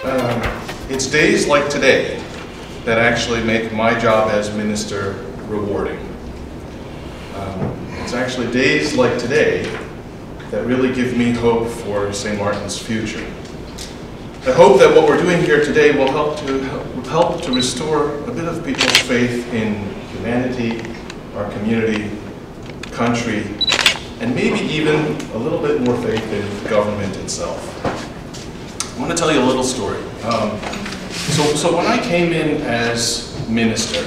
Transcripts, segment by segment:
It's days like today that actually make my job as minister rewarding. It's actually days like today that really give me hope for St. Martin's future. I hope that what we're doing here today will help to restore a bit of people's faith in humanity, our community, country, and maybe even a little bit more faith in government itself. I want to tell you a little story. So when I came in as minister,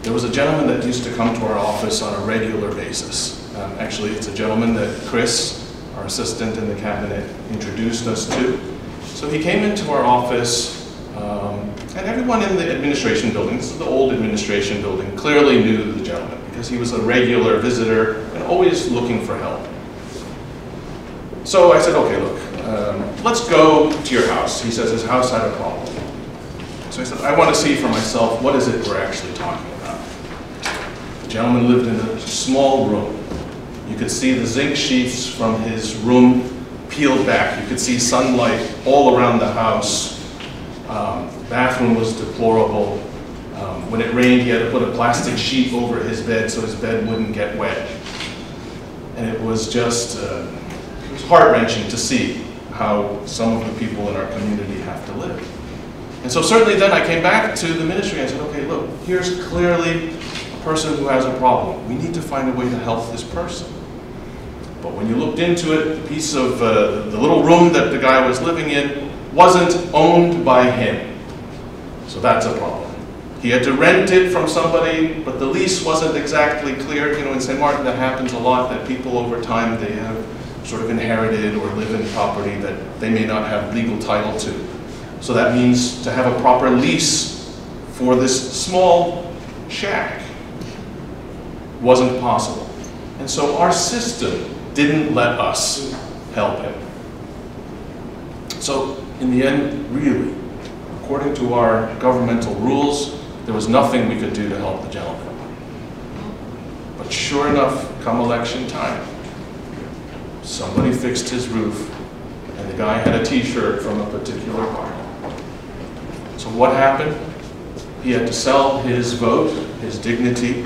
there was a gentleman that used to come to our office on a regular basis. Actually, it's a gentleman that Chris, our assistant in the cabinet, introduced us to. So he came into our office, and everyone in the administration building, this is the old administration building, clearly knew the gentleman because he was a regular visitor and always looking for help. So I said, okay, look, let's go to your house. He says his house had a problem. So I said, I want to see for myself, what is it we're actually talking about? The gentleman lived in a small room. You could see the zinc sheets from his room peeled back. You could see sunlight all around the house. The bathroom was deplorable. When it rained, he had to put a plastic sheet over his bed so his bed wouldn't get wet. And it was just, it was heart-wrenching to see how some of the people in our community have to live. And so certainly then I came back to the ministry and I said, okay, look, here's clearly a person who has a problem. We need to find a way to help this person. But when you looked into it, the piece of the little room that the guy was living in wasn't owned by him. So that's a problem. He had to rent it from somebody, but the lease wasn't exactly clear. You know, in St. Martin that happens a lot, that people over time, they have sort of inherited or live in property that they may not have legal title to. So that means to have a proper lease for this small shack wasn't possible. And so our system didn't let us help him. So in the end, really, according to our governmental rules, there was nothing we could do to help the gentleman. But sure enough, come election time, somebody fixed his roof, and the guy had a t-shirt from a particular party. So what happened? He had to sell his vote, his dignity,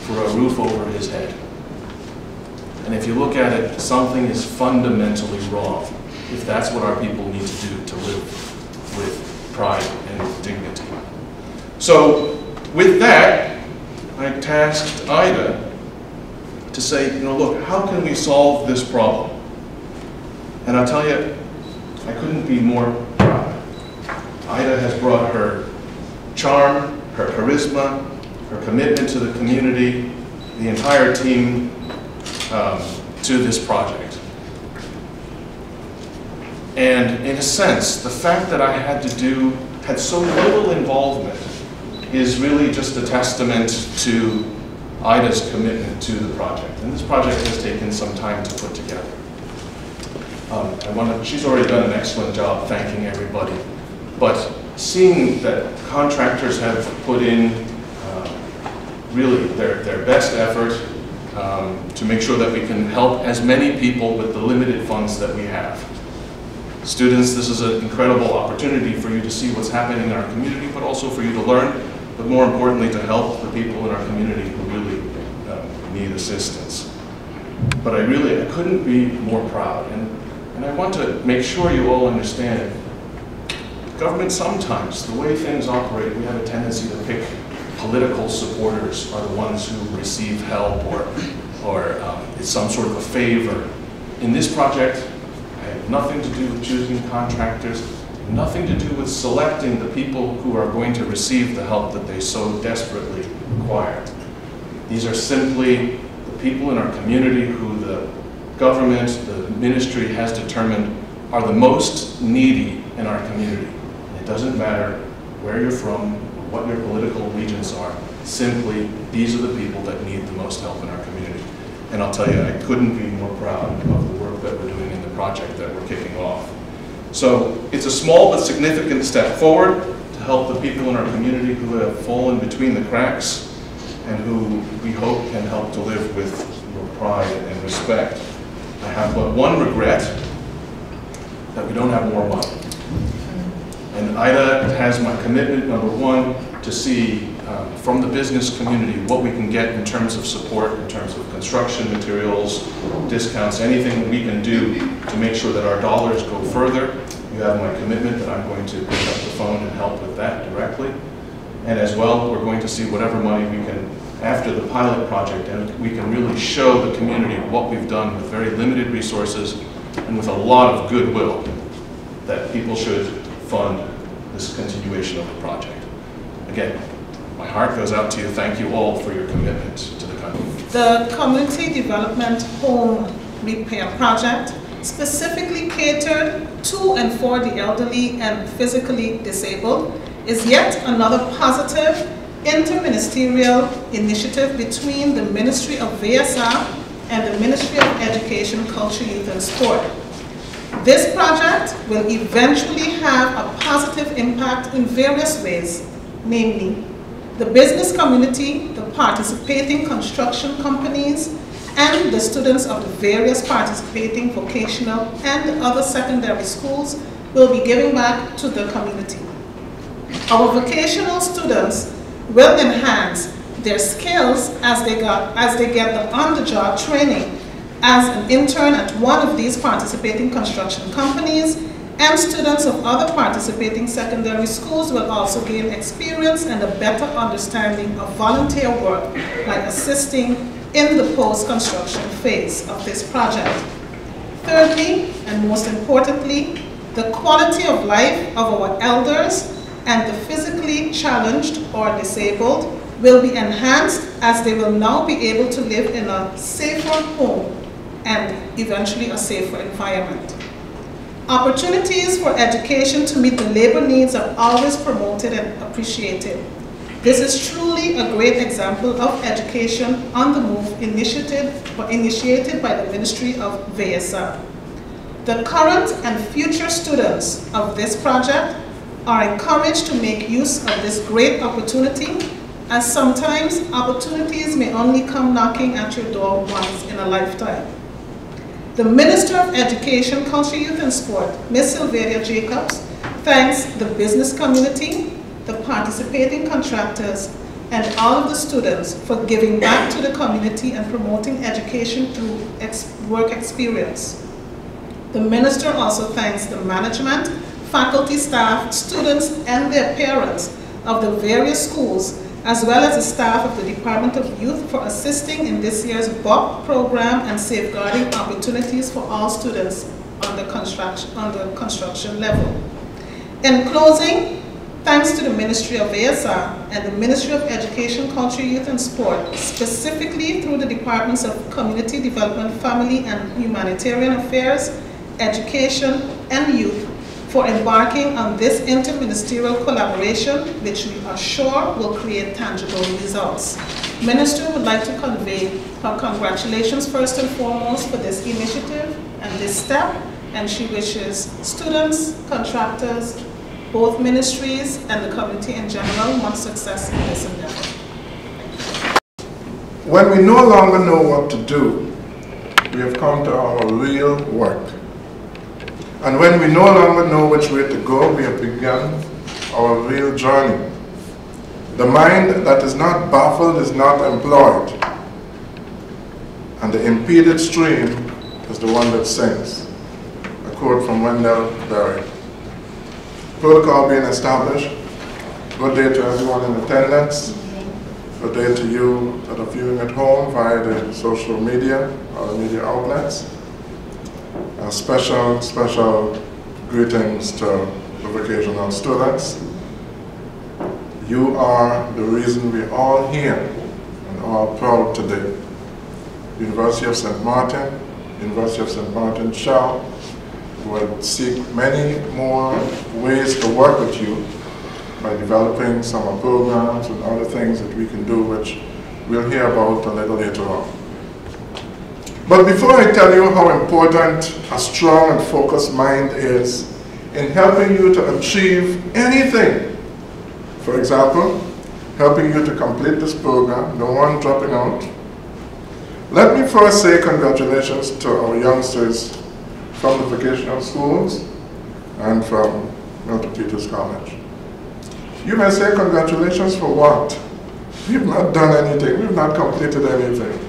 for a roof over his head. And if you look at it, something is fundamentally wrong if that's what our people need to do to live with pride and dignity. So with that, I tasked Ida to say, you know, look, how can we solve this problem? And I'll tell you, I couldn't be more proud. Ida has brought her charm, her charisma, her commitment to the community, the entire team to this project. And in a sense, the fact that I had so little involvement is really just a testament to Ida's commitment to the project. And this project has taken some time to put together. She's already done an excellent job thanking everybody. But seeing that contractors have put in really their best effort to make sure that we can help as many people with the limited funds that we have. Students, this is an incredible opportunity for you to see what's happening in our community, but also for you to learn, but more importantly to help the people in our community who really need assistance. But I couldn't be more proud. And I want to make sure you all understand, government sometimes, the way things operate, we have a tendency to pick political supporters are the ones who receive help or it's some sort of a favor. In this project, I have nothing to do with choosing contractors, nothing to do with selecting the people who are going to receive the help that they so desperately require. These are simply the people in our community who the government, the ministry has determined are the most needy in our community. And it doesn't matter where you're from, or what your political allegiance are, simply these are the people that need the most help in our community. And I'll tell you, I couldn't be more proud of the work that we're doing in the project that we're kicking off. So it's a small but significant step forward to help the people in our community who have fallen between the cracks and who we hope can help to live with pride and respect. I have but one regret, that we don't have more money. And Ida has my commitment, number one, to see from the business community what we can get in terms of support, in terms of construction materials, discounts, anything we can do to make sure that our dollars go further. You have my commitment that I'm going to pick up the phone and help with that directly. And as well, we're going to see whatever money we can, after the pilot project, and we can really show the community what we've done with very limited resources and with a lot of goodwill, that people should fund this continuation of the project. Again, my heart goes out to you. Thank you all for your commitment to the country. The Community Development Home Repair Project, specifically catered to and for the elderly and physically disabled, is yet another positive interministerial initiative between the Ministry of VSR and the Ministry of Education, Culture, Youth and Sport. This project will eventually have a positive impact in various ways, namely the business community, the participating construction companies, and the students of the various participating vocational and other secondary schools will be giving back to the community. Our vocational students will enhance their skills as they get the on-the-job training as an intern at one of these participating construction companies, and students of other participating secondary schools will also gain experience and a better understanding of volunteer work by assisting in the post-construction phase of this project. Thirdly, and most importantly, the quality of life of our elders and the physically challenged or disabled will be enhanced as they will now be able to live in a safer home and eventually a safer environment. Opportunities for education to meet the labor needs are always promoted and appreciated. This is truly a great example of education on the move initiated by the Ministry of VSR. The current and future students of this project are encouraged to make use of this great opportunity, as sometimes opportunities may only come knocking at your door once in a lifetime. The Minister of Education, Culture, Youth and Sport, Ms. Sylvia Jacobs, thanks the business community, the participating contractors, and all of the students for giving back to the community and promoting education through work experience. The Minister also thanks the management, faculty, staff, students, and their parents of the various schools, as well as the staff of the Department of Youth for assisting in this year's BOP program and safeguarding opportunities for all students on the construction level. In closing, thanks to the Ministry of VSR and the Ministry of Education, Culture, Youth and Sport, specifically through the Departments of Community Development, Family and Humanitarian Affairs, Education, and Youth, for embarking on this interministerial collaboration, which we are sure will create tangible results. Minister would like to convey her congratulations first and foremost for this initiative and this step, and she wishes students, contractors, both ministries, and the community in general much success in this endeavor. When we no longer know what to do, we have come to our real work. And when we no longer know which way to go, we have begun our real journey. The mind that is not baffled is not employed, and the impeded stream is the one that sinks. A quote from Wendell Berry. Protocol being established. Good day to everyone in attendance. Good day to you that are viewing at home via the social media or the media outlets. Special greetings to the vocational students. You are the reason we're all here and all proud today. University of St. Martin, University of St. Martin shall will seek many more ways to work with you by developing summer programs and other things that we can do, which we'll hear about a little later on. But before I tell you how important a strong and focused mind is in helping you to achieve anything, for example, helping you to complete this program, no one dropping out, let me first say congratulations to our youngsters from the vocational schools and from Milton Peters College. You may say, congratulations for what? We've not done anything, we've not completed anything.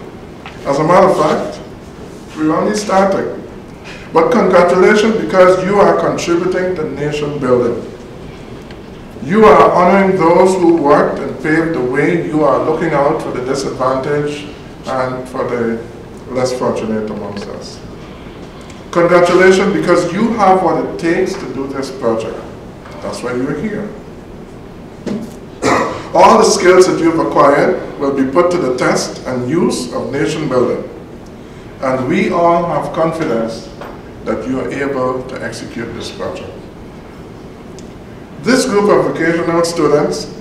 As a matter of fact, we're only starting. But congratulations, because you are contributing to nation building. You are honoring those who worked and paved the way. You are looking out for the disadvantaged and for the less fortunate amongst us. Congratulations, because you have what it takes to do this project. That's why you're here. All the skills that you've acquired will be put to the test and use of nation building. And we all have confidence that you are able to execute this project. This group of vocational students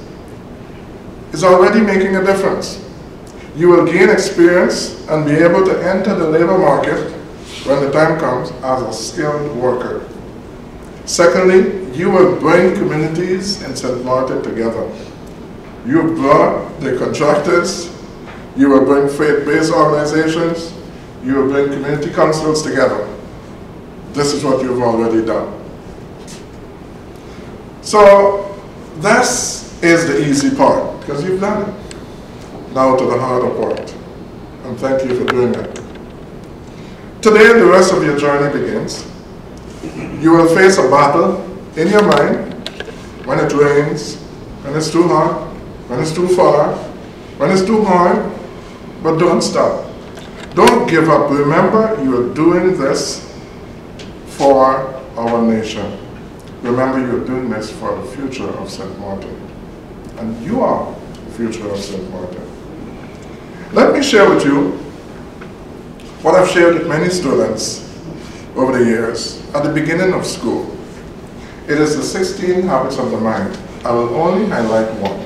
is already making a difference. You will gain experience and be able to enter the labor market when the time comes as a skilled worker. Secondly, you will bring communities in St. Martin together. You brought the contractors, you will bring faith-based organizations, you will bring community councils together. This is what you've already done. So this is the easy part, because you've done it. Now to the harder part, and thank you for doing it. Today, the rest of your journey begins. You will face a battle in your mind when it rains, when it's too hot, when it's too far, when it's too hard, but don't stop. Don't give up. Remember, you are doing this for our nation. Remember, you're doing this for the future of St. Martin. And you are the future of St. Martin. Let me share with you what I've shared with many students over the years at the beginning of school. It is the 16 habits of the mind. I will only highlight one.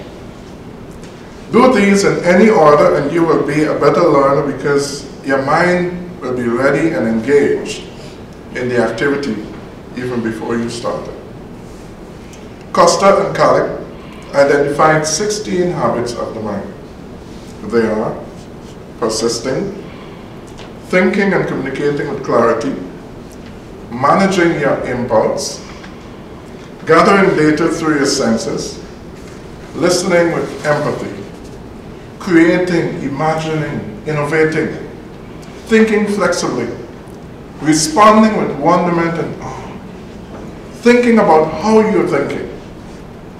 Do these in any order and you will be a better learner, because your mind will be ready and engaged in the activity even before you started. Costa and Calick identified 16 habits of the mind. They are persisting, thinking and communicating with clarity, managing your impulse, gathering data through your senses, listening with empathy, creating, imagining, innovating, thinking flexibly, responding with wonderment and awe, thinking about how you're thinking,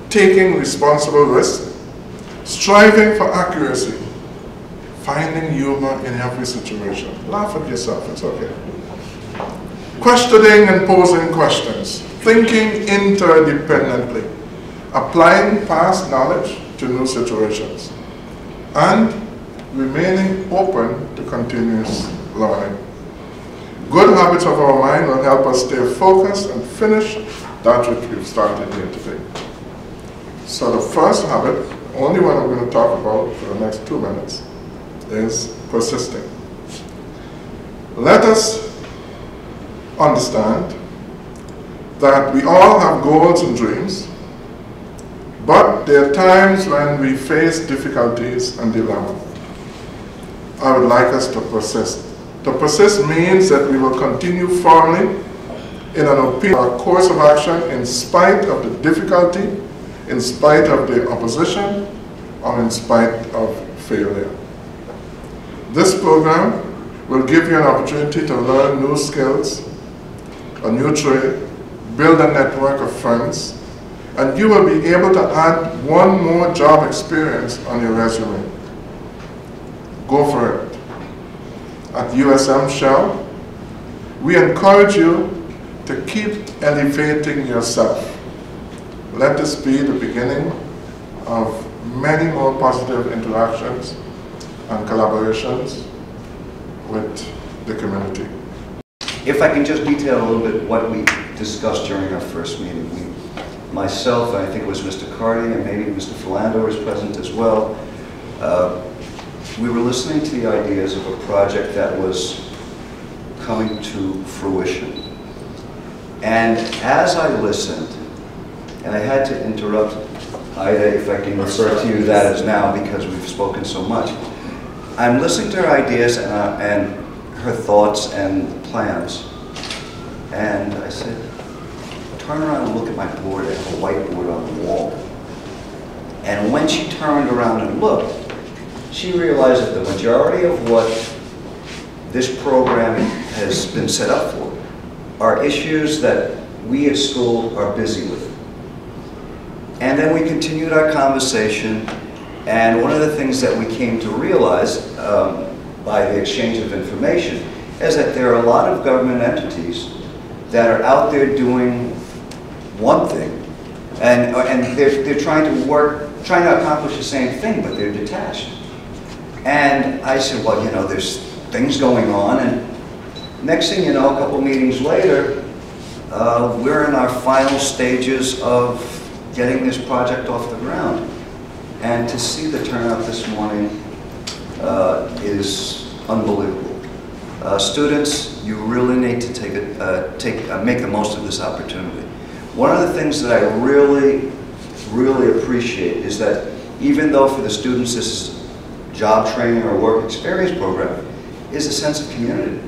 taking responsible risks, striving for accuracy, finding humor in every situation. Laugh at yourself, it's okay. Questioning and posing questions, thinking interdependently, applying past knowledge to new situations, and remaining open to continuous learning. Good habits of our mind will help us stay focused and finish that which we've started here today. So the first habit, only one I'm going to talk about for the next 2 minutes, is persisting. Let us understand that we all have goals and dreams, but there are times when we face difficulties and dilemmas. I would like us to persist. To persist means that we will continue firmly in an opinion, our course of action in spite of the difficulty, in spite of the opposition, or in spite of failure. This program will give you an opportunity to learn new skills, a new trade, build a network of friends, and you will be able to add one more job experience on your resume. Go for it. At USM Shell, we encourage you to keep elevating yourself. Let this be the beginning of many more positive interactions and collaborations with the community. If I can just detail a little bit what we discussed during our first meeting. Myself, and I think it was Mr. Carty, and maybe Mr. Philando was present as well. We were listening to the ideas of a project that was coming to fruition. And as I listened, and I had to interrupt Ida, if I can refer to you that as now, because we've spoken so much. I'm listening to her ideas and her thoughts and plans, and I said, turn around and look at my board. I have a whiteboard on the wall. And when she turned around and looked, she realized that the majority of what this program has been set up for are issues that we at school are busy with. And then we continued our conversation, and one of the things that we came to realize by the exchange of information is that there are a lot of government entities that are out there doing one thing, and they're trying to accomplish the same thing, but they're detached. And I said, well, you know, there's things going on, and next thing you know, a couple meetings later, we're in our final stages of getting this project off the ground. And to see the turnout this morning is unbelievable. Students, you really need to make the most of this opportunity. One of the things that I really, really appreciate is that even though for the students this is job training or work experience program, is a sense of community.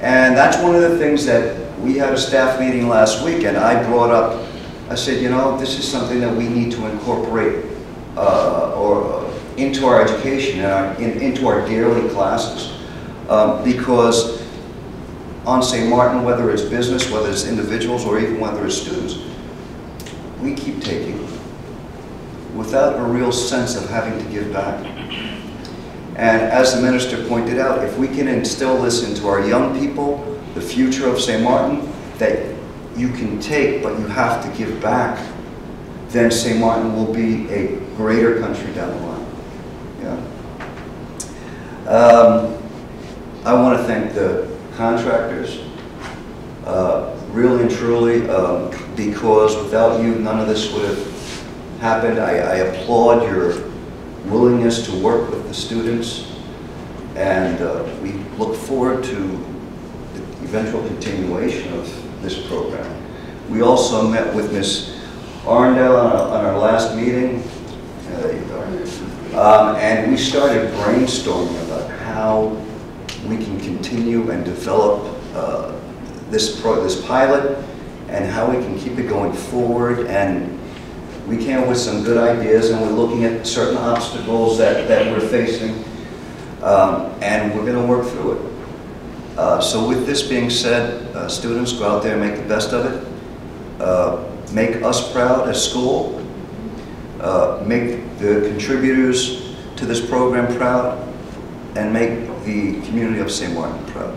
And that's one of the things that we had a staff meeting last week, and I brought up, I said, you know, this is something that we need to incorporate into our education and into our daily classes. Because on St. Martin, whether it's business, whether it's individuals, or even whether it's students, we keep taking without a real sense of having to give back. And as the minister pointed out, if we can instill this into our young people, the future of St. Martin, that you can take, but you have to give back, then St. Martin will be a greater country down the line. Yeah. I want to thank the contractors, really and truly, because without you, none of this would have happened. I applaud your willingness to work with the students, and we look forward to the eventual continuation of this program. We also met with Ms. Arndale on our last meeting, there you go. And we started brainstorming about how we can continue and develop this pilot, and how we can keep it going forward. And we came up with some good ideas, and we're looking at certain obstacles that we're facing, and we're going to work through it. So with this being said, students, go out there and make the best of it. Make us proud as school. Make the contributors to this program proud, and make the community of St. Martin proud.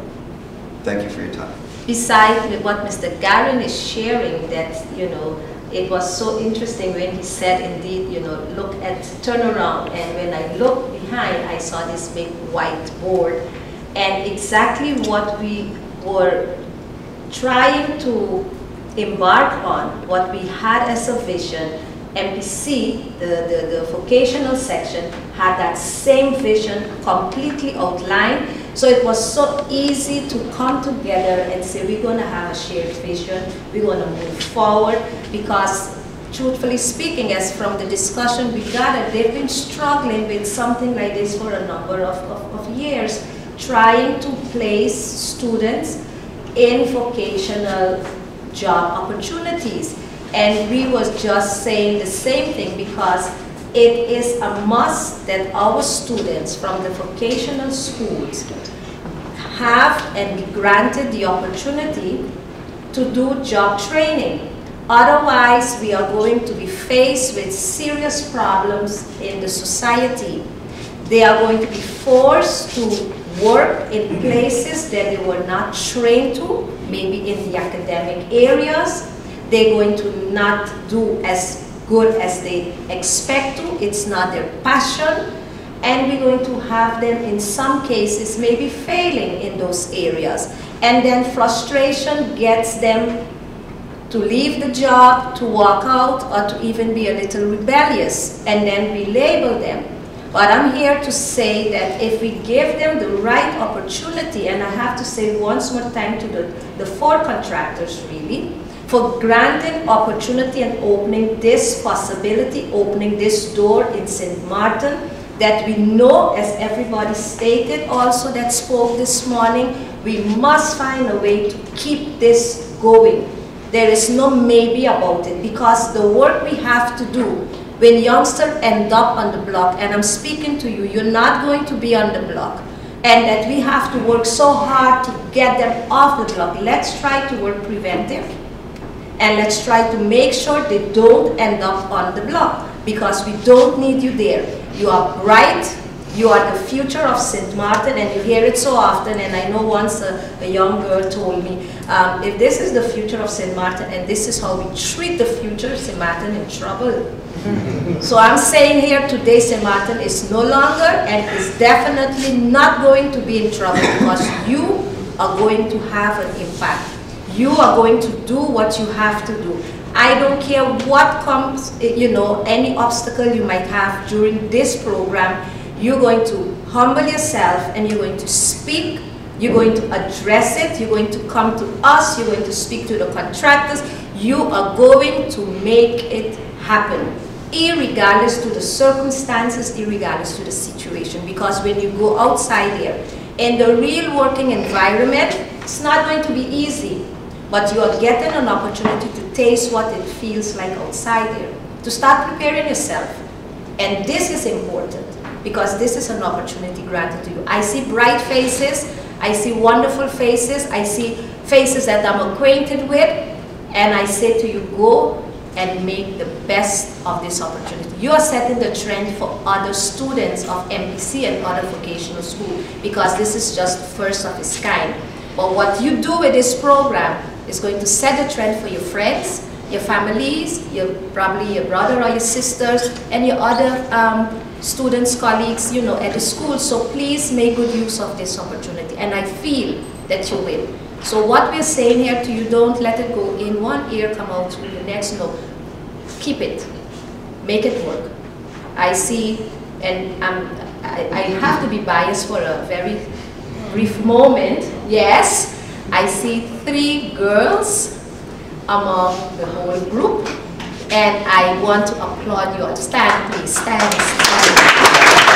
Thank you for your time. Besides what Mr. Garin is sharing, that, you know, it was so interesting when he said, indeed, you know, look at turnaround. And when I looked behind, I saw this big white board. And exactly what we were trying to embark on, what we had as a vision, MPC, the vocational section, had that same vision completely outlined. So it was so easy to come together and say, we're going to have a shared vision, we're going to move forward, because truthfully speaking, as from the discussion we gathered, they've been struggling with something like this for a number of years, trying to place students in vocational job opportunities. And we was just saying the same thing, because it is a must that our students from the vocational schools have and be granted the opportunity to do job training. Otherwise, we are going to be faced with serious problems in the society. They are going to be forced to work in places that they were not trained to, maybe in the academic areas. They're going to not do as good as they expect to. It's not their passion. And we're going to have them, in some cases, maybe failing in those areas. And then frustration gets them to leave the job, to walk out, or to even be a little rebellious, and then we label them. But I'm here to say that if we give them the right opportunity, and I have to say once more thank to the four contractors really, for granting opportunity and opening this possibility, opening this door in St. Martin, that we know, as everybody stated also that spoke this morning, we must find a way to keep this going. There is no maybe about it, because the work we have to do when youngsters end up on the block, and I'm speaking to you, you're not going to be on the block, and that we have to work so hard to get them off the block. Let's try to work preventive, and let's try to make sure they don't end up on the block, because we don't need you there. You are bright, you are the future of St. Martin, and you hear it so often, and I know once a young girl told me, if this is the future of St. Martin, and this is how we treat the future, St. Martin in trouble. So I'm saying here today, St. Martin is no longer and is definitely not going to be in trouble, because you are going to have an impact. You are going to do what you have to do. I don't care what comes, you know, any obstacle you might have during this program, you're going to humble yourself and you're going to speak, you're going to address it, you're going to come to us, you're going to speak to the contractors, you are going to make it happen, irregardless to the circumstances, irregardless to the situation. Because when you go outside there, in the real working environment, it's not going to be easy, but you are getting an opportunity to taste what it feels like outside there, to start preparing yourself. And this is important, because this is an opportunity granted to you. I see bright faces, I see wonderful faces, I see faces that I'm acquainted with, and I say to you, go and make the best of this opportunity. You are setting the trend for other students of MPC and other vocational schools, because this is just first of its kind. But what you do with this program is going to set the trend for your friends, your families, probably your brother or your sisters, and your other students, colleagues, you know, at the school. So please make good use of this opportunity, and I feel that you will. So what we're saying here to you, don't let it go in one ear, come out through the next. No, keep it, make it work. I see, and I have to be biased for a very brief moment. Yes, I see 3 girls among the whole group, and I want to applaud you. Stand, please, stand.